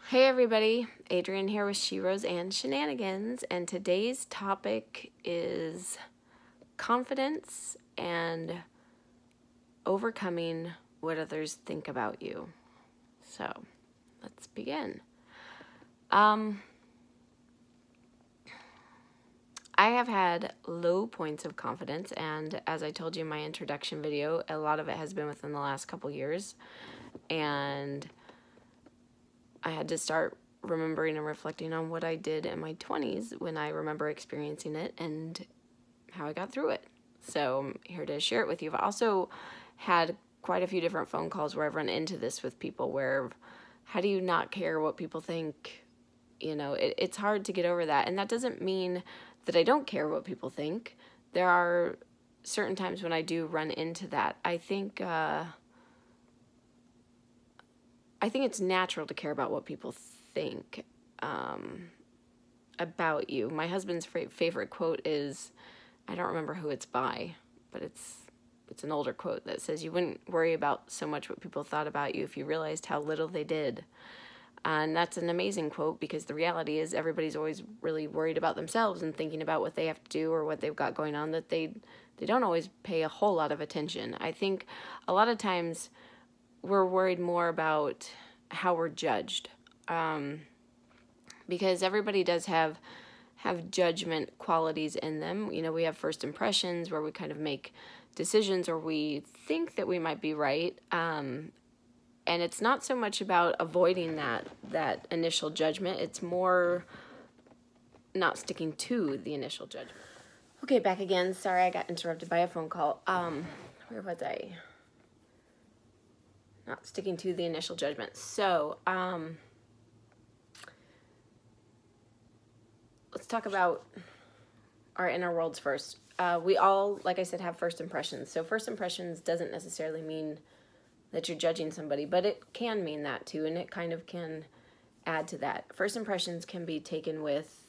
Hey everybody, Adrienne here with She-Rose and Shenanigans, and today's topic is confidence and overcoming what others think about you. So, let's begin. I have had low points of confidence, and as I told you in my introduction video, a lot of it has been within the last couple years, and I had to start remembering and reflecting on what I did in my 20s when I remember experiencing it and how I got through it. So I'm here to share it with you. I've also had quite a few different phone calls where I've run into this with people where, how do you not care what people think? You know, it's hard to get over that. And that doesn't mean that I don't care what people think. There are certain times when I do run into that. I think it's natural to care about what people think about you. My husband's favorite quote is, I don't remember who it's by, but it's an older quote that says, you wouldn't worry about so much what people thought about you if you realized how little they did. And that's an amazing quote, because the reality is everybody's always really worried about themselves and thinking about what they have to do or what they've got going on, that they don't always pay a whole lot of attention. I think a lot of times we're worried more about how we're judged, because everybody does have judgment qualities in them. You know, we have first impressions where we kind of make decisions or we think that we might be right, and it's not so much about avoiding that initial judgment. It's more not sticking to the initial judgment. Okay, back again. Sorry, I got interrupted by a phone call. Where was I? Not sticking to the initial judgment. So, let's talk about our inner worlds first. We all, like I said, have first impressions. So first impressions doesn't necessarily mean that you're judging somebody, but it can mean that too, and it kind of can add to that. First impressions can be taken with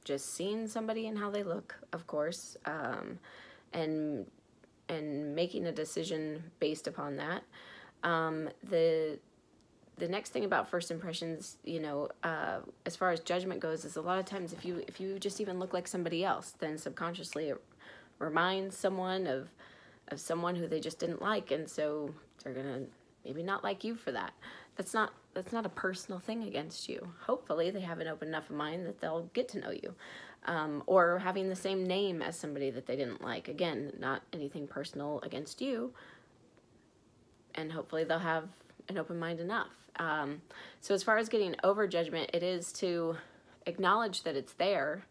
just seeing somebody and how they look, of course, and making a decision based upon that. The next thing about first impressions, you know, as far as judgment goes, is a lot of times if you just even look like somebody else, then subconsciously it reminds someone of someone who they just didn't like, and so they're gonna maybe not like you for that. That's not a personal thing against you. Hopefully they have an open enough mind that they'll get to know you, or having the same name as somebody that they didn't like. Again, not anything personal against you, and hopefully they'll have an open mind enough. So as far as getting over judgment, it is to acknowledge that it's there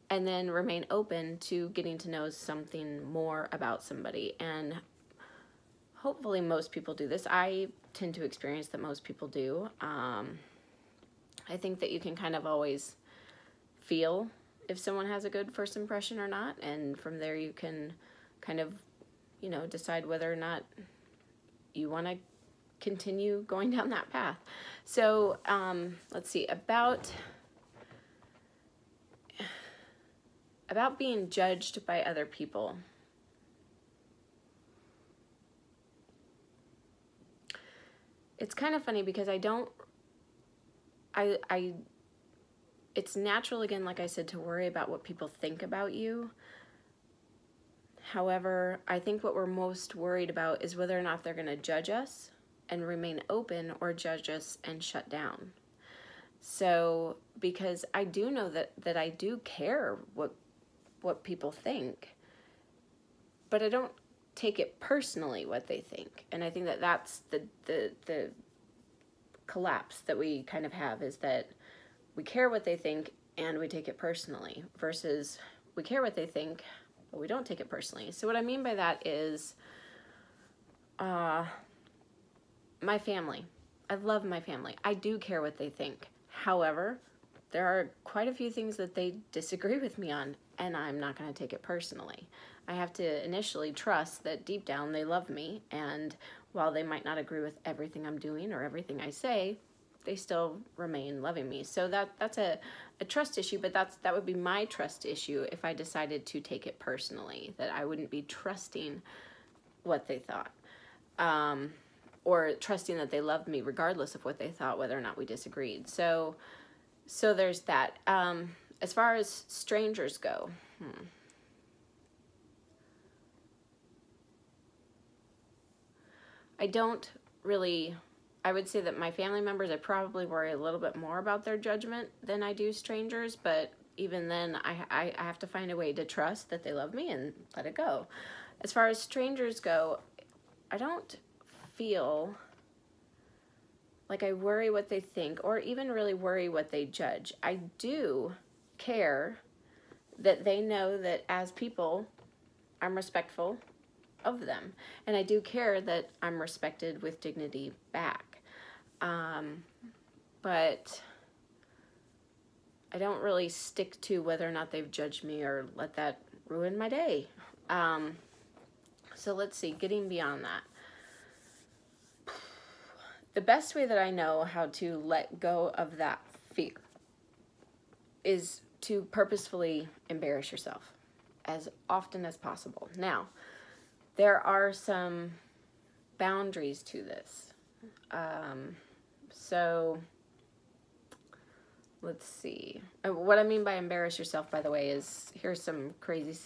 and then remain open to getting to know something more about somebody. And hopefully most people do this. I tend to experience that most people do. I think that you can kind of always feel if someone has a good first impression or not, and from there you can kind of, you know, decide whether or not you want to continue going down that path. So let's see, about being judged by other people. It's kind of funny because it's natural, again, like I said, to worry about what people think about you. However, I think what we're most worried about is whether or not they're going to judge us and remain open, or judge us and shut down. So, because I do know that I do care what people think, but I don't take it personally what they think. And I think that that's the collapse that we kind of have, is that we care what they think and we take it personally, versus we care what they think but we don't take it personally. So what I mean by that is my family. I love my family. I do care what they think. However, there are quite a few things that they disagree with me on, and I'm not going to take it personally. I have to initially trust that deep down they love me, and while they might not agree with everything I'm doing or everything I say, they still remain loving me. So that's a trust issue, but that would be my trust issue if I decided to take it personally, that I wouldn't be trusting what they thought. or trusting that they loved me regardless of what they thought, whether or not we disagreed. So there's that. As far as strangers go, I don't really, I would say that my family members, I probably worry a little bit more about their judgment than I do strangers, but even then, I have to find a way to trust that they love me and let it go. As far as strangers go, I don't feel like I worry what they think or even really worry what they judge. I do care that they know that as people, I'm respectful of them. And I do care that I'm respected with dignity back. But I don't really stick to whether or not they've judged me or let that ruin my day. So let's see, getting beyond that. The best way that I know how to let go of that fear is to purposefully embarrass yourself as often as possible. Now, there are some boundaries to this. So let's see. What I mean by embarrass yourself, by the way, is here's some crazy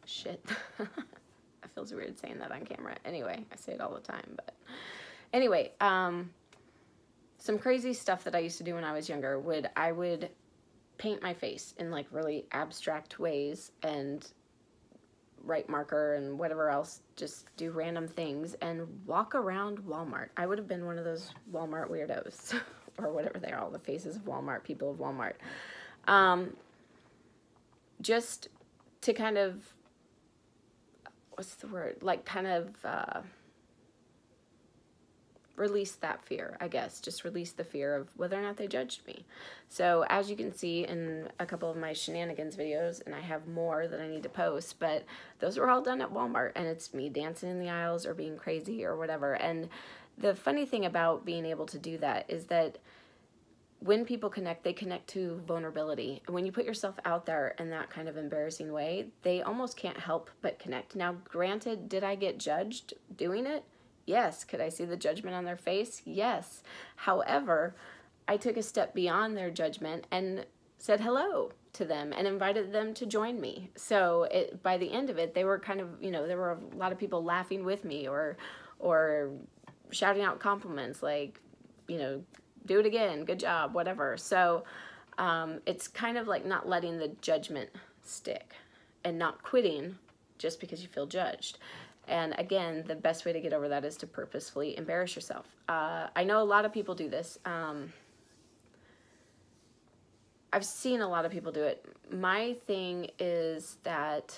shit. It feels weird saying that on camera. Anyway, I say it all the time, but anyway, some crazy stuff that I used to do when I was younger I would paint my face in like really abstract ways and write marker and whatever else, just do random things and walk around Walmart. I would have been one of those Walmart weirdos or whatever they are, all the faces of Walmart, people of Walmart. Just to kind of, what's the word? Like kind of release that fear, I guess. Just release the fear of whether or not they judged me. So as you can see in a couple of my shenanigans videos, and I have more that I need to post, but those were all done at Walmart, and it's me dancing in the aisles or being crazy or whatever. And the funny thing about being able to do that is that when people connect, they connect to vulnerability. And when you put yourself out there in that kind of embarrassing way, they almost can't help but connect. Now, granted, did I get judged doing it? Yes. Could I see the judgment on their face? Yes. However, I took a step beyond their judgment and said hello to them and invited them to join me. So by the end of it, they were kind of, there were a lot of people laughing with me or shouting out compliments like, do it again, good job, whatever. So it's kind of like not letting the judgment stick and not quitting just because you feel judged. And again, the best way to get over that is to purposefully embarrass yourself. I know a lot of people do this. I've seen a lot of people do it. My thing is that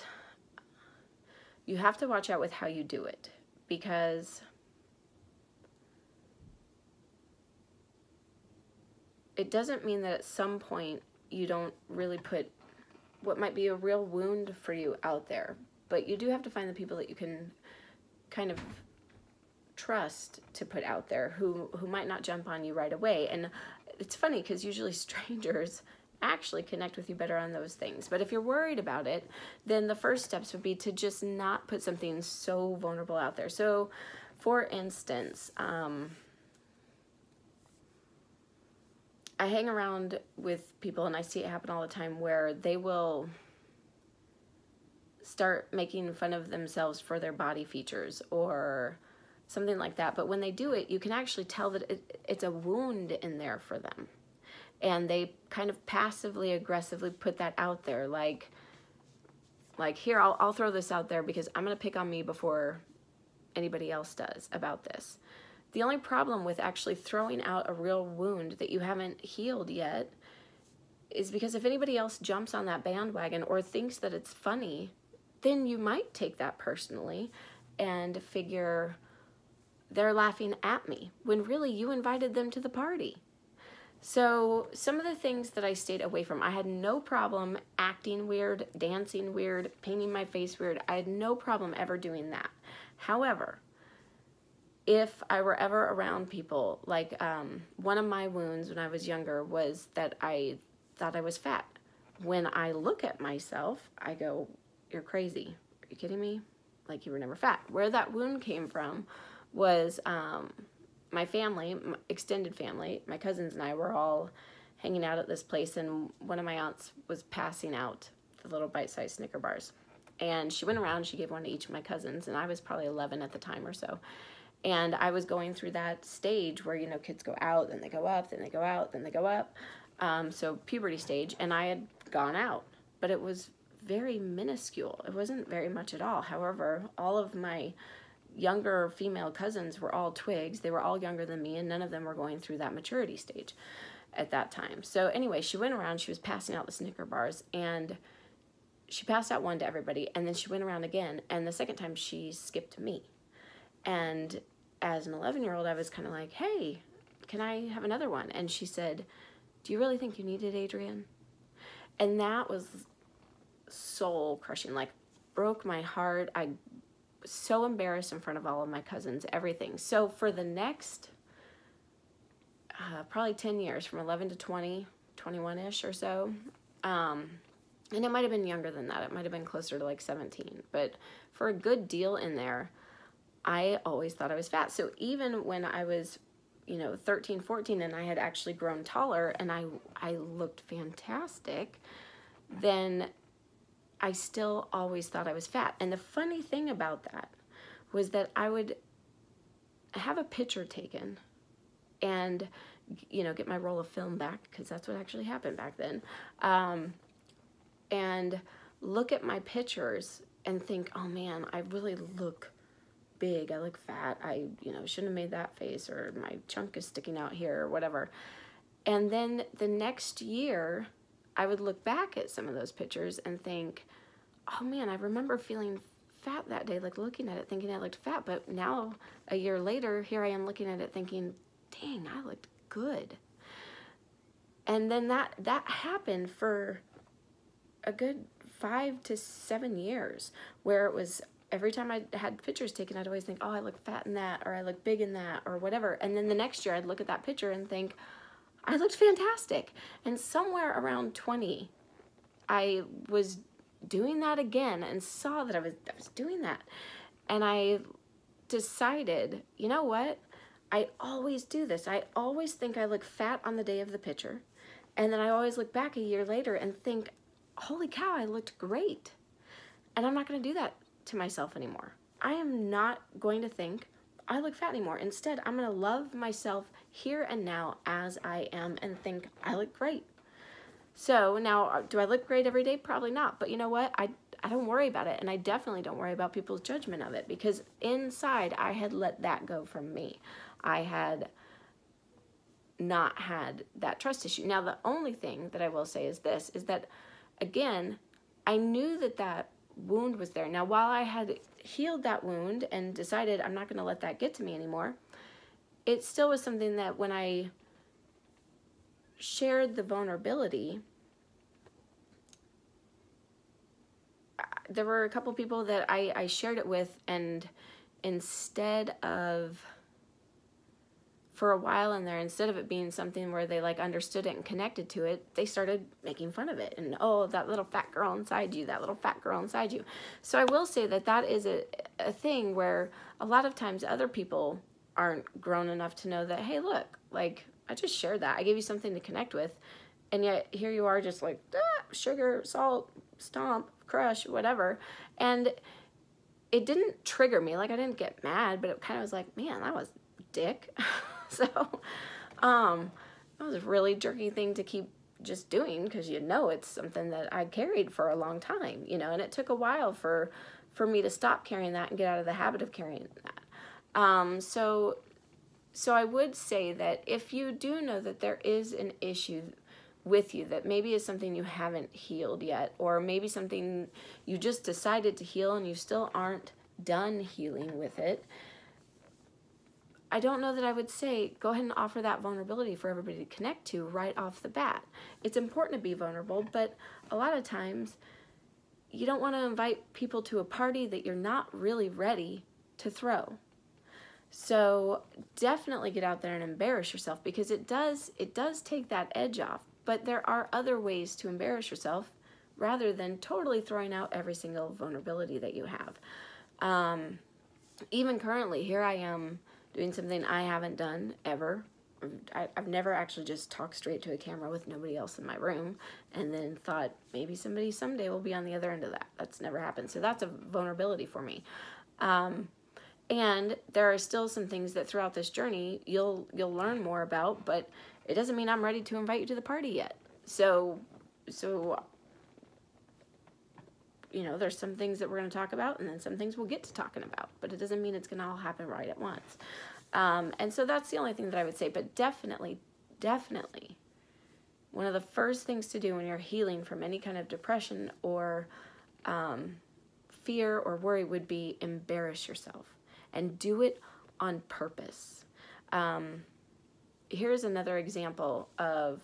you have to watch out with how you do it, because it doesn't mean that at some point you don't really put what might be a real wound for you out there. But you do have to find the people that you can kind of trust to put out there who might not jump on you right away. And it's funny because usually strangers actually connect with you better on those things. But if you're worried about it, then the first steps would be to just not put something so vulnerable out there. So, for instance, I hang around with people and I see it happen all the time where they will start making fun of themselves for their body features or something like that. But when they do it, you can actually tell that it's a wound in there for them. And they kind of passively aggressively put that out there. Like here, I'll throw this out there because I'm going to pick on me before anybody else does about this. The only problem with actually throwing out a real wound that you haven't healed yet is because if anybody else jumps on that bandwagon or thinks that it's funny, then you might take that personally and figure they're laughing at me when really you invited them to the party. So some of the things that I stayed away from, I had no problem acting weird, dancing weird, painting my face weird. I had no problem ever doing that. However, if I were ever around people, like one of my wounds when I was younger was that I thought I was fat. When I look at myself, I go, you're crazy. Are you kidding me? Like, you were never fat. Where that wound came from was my family, my extended family, my cousins and I were all hanging out at this place, and one of my aunts was passing out the little bite-sized Snicker bars. And she went around, she gave one to each of my cousins, and I was probably 11 at the time or so. And I was going through that stage where, you know, kids go out, then they go up, then they go out, then they go up. So puberty stage, and I had gone out, but it was very minuscule. It wasn't very much at all. However, all of my younger female cousins were all twigs. They were all younger than me, and none of them were going through that maturity stage at that time. So anyway, she went around, she was passing out the Snicker bars, and she passed out one to everybody, and then she went around again, and the second time she skipped me. And as an 11-year-old, I was kind of like, hey, can I have another one? And she said, do you really think you need it, Adrienne? And that was soul crushing, like broke my heart. I was so embarrassed in front of all of my cousins, everything. So for the next probably 10 years, from 11 to 20, 21-ish or so, and it might have been younger than that. It might have been closer to like 17. But for a good deal in there, I always thought I was fat. So even when I was, you know, 13, 14, and I had actually grown taller and I looked fantastic, then I still always thought I was fat. And the funny thing about that was that I would have a picture taken and, you know, get my roll of film back, because that's what actually happened back then, and look at my pictures and think, oh man, I really look big, I look fat, I, you know, shouldn't have made that face, or my chunk is sticking out here, or whatever. And then the next year, I would look back at some of those pictures and think, oh man, I remember feeling fat that day, like looking at it thinking I looked fat, but now a year later, here I am looking at it thinking, dang, I looked good. And then that happened for a good 5 to 7 years, where it was every time I had pictures taken, I'd always think, oh, I look fat in that, or I look big in that, or whatever. And then the next year I'd look at that picture and think, I looked fantastic. And somewhere around 20, I was doing that again and saw that I was doing that. And I decided, you know what? I always do this. I always think I look fat on the day of the picture. And then I always look back a year later and think, holy cow, I looked great. And I'm not going to do that to myself anymore. I am not going to think I look fat anymore. Instead, I'm going to love myself here and now as I am and think I look great. So now, do I look great every day? Probably not. But you know what? I don't worry about it. And I definitely don't worry about people's judgment of it, because inside I had let that go from me. I had not had that trust issue. Now, the only thing that I will say is this, is that, again, I knew that that wound was there. Now, while I had healed that wound and decided I'm not going to let that get to me anymore, it still was something that when I shared the vulnerability, there were a couple people that I shared it with, and instead of, for a while in there, instead of it being something where they like understood it and connected to it, they started making fun of it. And, oh, that little fat girl inside you, that little fat girl inside you. So I will say that that is a thing where a lot of times other people aren't grown enough to know that, hey, look, like, I just shared that. I gave you something to connect with. And yet here you are just like, sugar, salt, stomp, crush, whatever. And it didn't trigger me. Like, I didn't get mad, but it kind of was like, man, that was dick. So, that was a really jerky thing to keep just doing, because you know it's something that I carried for a long time, you know, and it took a while for me to stop carrying that and get out of the habit of carrying that. So I would say that if you do know that there is an issue with you that maybe is something you haven't healed yet, or maybe something you just decided to heal and you still aren't done healing with it, I don't know that I would say go ahead and offer that vulnerability for everybody to connect to right off the bat. It's important to be vulnerable, but a lot of times you don't want to invite people to a party that you're not really ready to throw. So definitely get out there and embarrass yourself, because it does take that edge off. But there are other ways to embarrass yourself rather than totally throwing out every single vulnerability that you have. even currently, here I am doing something I haven't done ever. I've never actually just talked straight to a camera with nobody else in my room and then thought maybe somebody someday will be on the other end of that. That's never happened. So that's a vulnerability for me. And there are still some things that throughout this journey you'll learn more about, but it doesn't mean I'm ready to invite you to the party yet. So you know, there's some things that we're going to talk about, and then some things we'll get to talking about, but it doesn't mean it's going to all happen right at once. And so that's the only thing that I would say, but definitely, one of the first things to do when you're healing from any kind of depression or fear or worry would be embarrass yourself, and do it on purpose. Here's another example of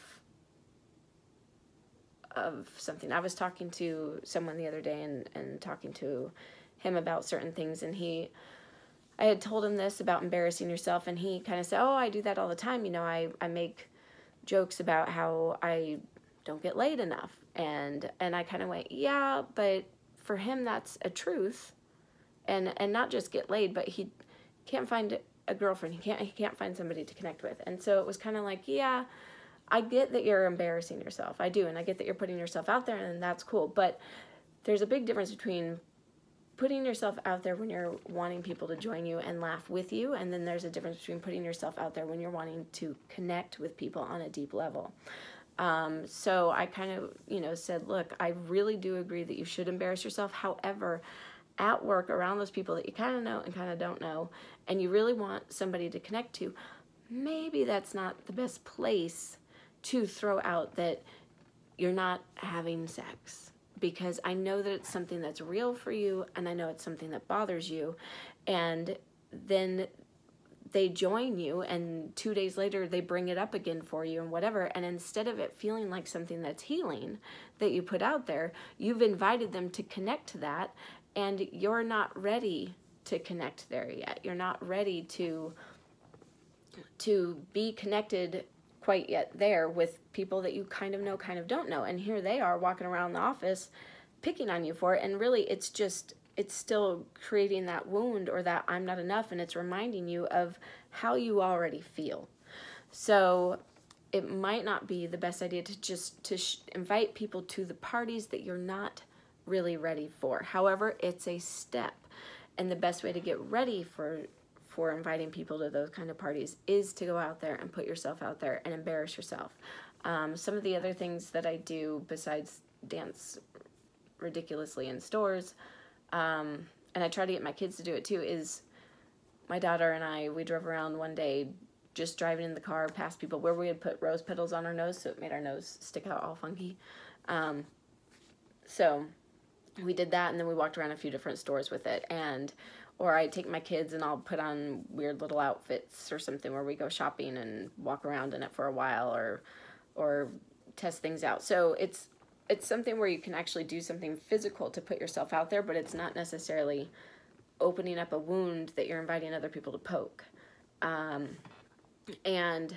something. I was talking to someone the other day and talking to him about certain things, and I had told him this about embarrassing yourself, and he kind of said, oh, I do that all the time. You know, I make jokes about how I don't get laid enough. And I kind of went, yeah, but for him, that's a truth. And not just get laid, but he can't find a girlfriend. He can't find somebody to connect with. And so it was kind of like, yeah, I get that you're embarrassing yourself. I do. And I get that you're putting yourself out there, and that's cool. But there's a big difference between putting yourself out there when you're wanting people to join you and laugh with you, and then there's a difference between putting yourself out there when you're wanting to connect with people on a deep level. So I kind of, you know, said, look, I really do agree that you should embarrass yourself. However, at work, around those people that you kind of know and kind of don't know, and you really want somebody to connect to, maybe that's not the best place to throw out that you're not having sex, because I know that it's something that's real for you, and I know it's something that bothers you. And then they join you, and 2 days later they bring it up again for you and whatever, and instead of it feeling like something that's healing that you put out there, you've invited them to connect to that, and you're not ready to connect there yet. You're not ready to be connected quite yet there with people that you kind of know, kind of don't know. And here they are walking around the office picking on you for it, and really it's still creating that wound, or that I'm not enough, and it's reminding you of how you already feel. So it might not be the best idea to invite people to the parties that you're not really ready for. However, it's a step, and the best way to get ready for inviting people to those kind of parties is to go out there and put yourself out there and embarrass yourself. Some of the other things that I do besides dance ridiculously in stores, and I try to get my kids to do it too, is my daughter and we drove around one day just driving in the car past people where we had put rose petals on our nose, so it made our nose stick out all funky. So we did that, and then we walked around a few different stores with it. Or I take my kids and I'll put on weird little outfits or something where we go shopping and walk around in it for a while, or test things out. So it's something where you can actually do something physical to put yourself out there, but it's not necessarily opening up a wound that you're inviting other people to poke. And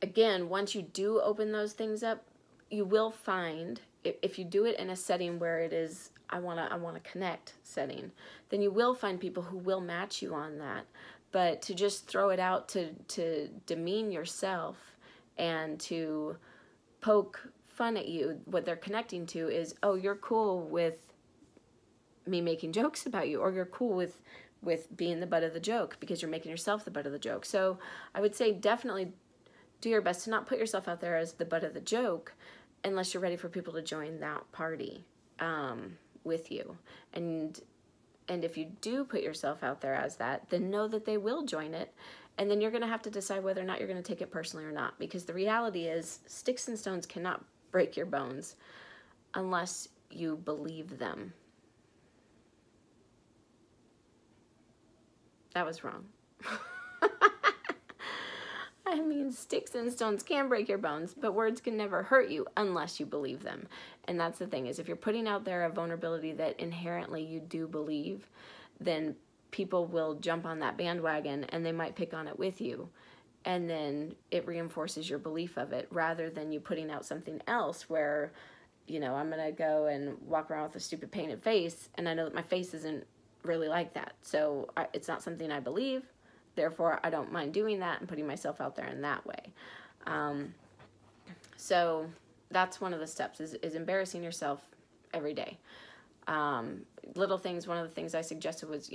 again, once you do open those things up, you will find, if you do it in a setting where it is, I want to connect setting, then you will find people who will match you on that. But to just throw it out to demean yourself and to poke fun at you, what they're connecting to is, oh, you're cool with me making jokes about you, or you're cool with being the butt of the joke because you're making yourself the butt of the joke. So I would say definitely do your best to not put yourself out there as the butt of the joke unless you're ready for people to join that party with you. And if you do put yourself out there as that, then know that they will join it. And then you're going to have to decide whether or not you're going to take it personally or not. Because the reality is, sticks and stones cannot break your bones unless you believe them. That was wrong. I mean, sticks and stones can break your bones, but words can never hurt you unless you believe them. And that's the thing, is if you're putting out there a vulnerability that inherently you do believe, then people will jump on that bandwagon and they might pick on it with you. And then it reinforces your belief of it, rather than you putting out something else where, you know, I'm going to go and walk around with a stupid painted face, and I know that my face isn't really like that. So it's not something I believe. Therefore, I don't mind doing that and putting myself out there in that way. So that's one of the steps, is embarrassing yourself every day. Little things, one of the things I suggested was,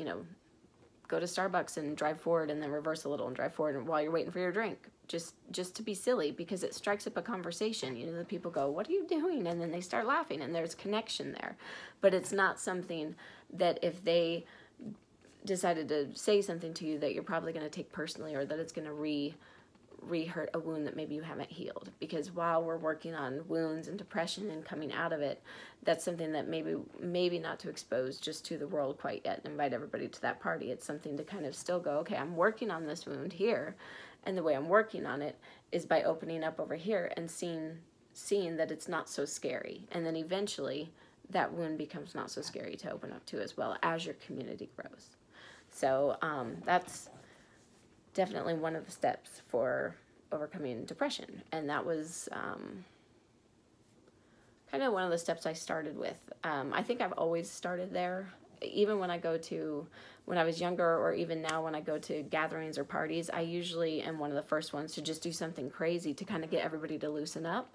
go to Starbucks and drive forward and then reverse a little and drive forward while you're waiting for your drink. Just to be silly, because it strikes up a conversation. The people go, what are you doing? And then they start laughing, and there's connection there. But it's not something that if they decided to say something to you that you're probably going to take personally, or that it's going to re-hurt a wound that maybe you haven't healed. Because while we're working on wounds and depression and coming out of it, that's something that maybe not to expose just to the world quite yet and invite everybody to that party. It's something to kind of still go, okay, I'm working on this wound here, and the way I'm working on it is by opening up over here and seeing that it's not so scary. And then eventually that wound becomes not so scary to open up to as well as your community grows. So that's definitely one of the steps for overcoming depression. And that was kind of one of the steps I started with. I think I've always started there. Even when I was younger, or even now when I go to gatherings or parties, I usually am one of the first ones to just do something crazy to kind of get everybody to loosen up.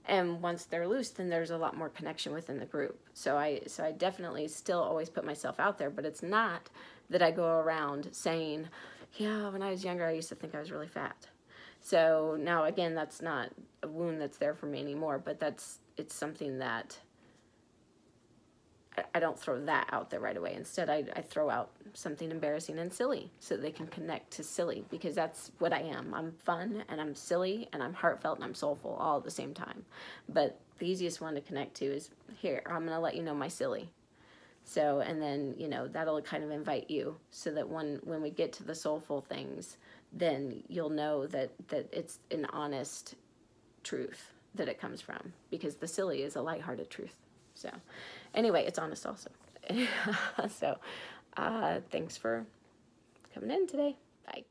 And once they're loose, then there's a lot more connection within the group. So I definitely still always put myself out there, but it's not that I go around saying, yeah, when I was younger, I used to think I was really fat. So now, again, that's not a wound that's there for me anymore, but it's something that I don't throw that out there right away. Instead, I throw out something embarrassing and silly so they can connect to silly, because that's what I am. I'm fun, and I'm silly, and I'm heartfelt, and I'm soulful all at the same time. But the easiest one to connect to is, here, I'm going to let you know my silly. So, and then, that'll kind of invite you, so that when we get to the soulful things, then you'll know that it's an honest truth that it comes from, because the silly is a lighthearted truth. So anyway, it's honest also. So thanks for coming in today. Bye.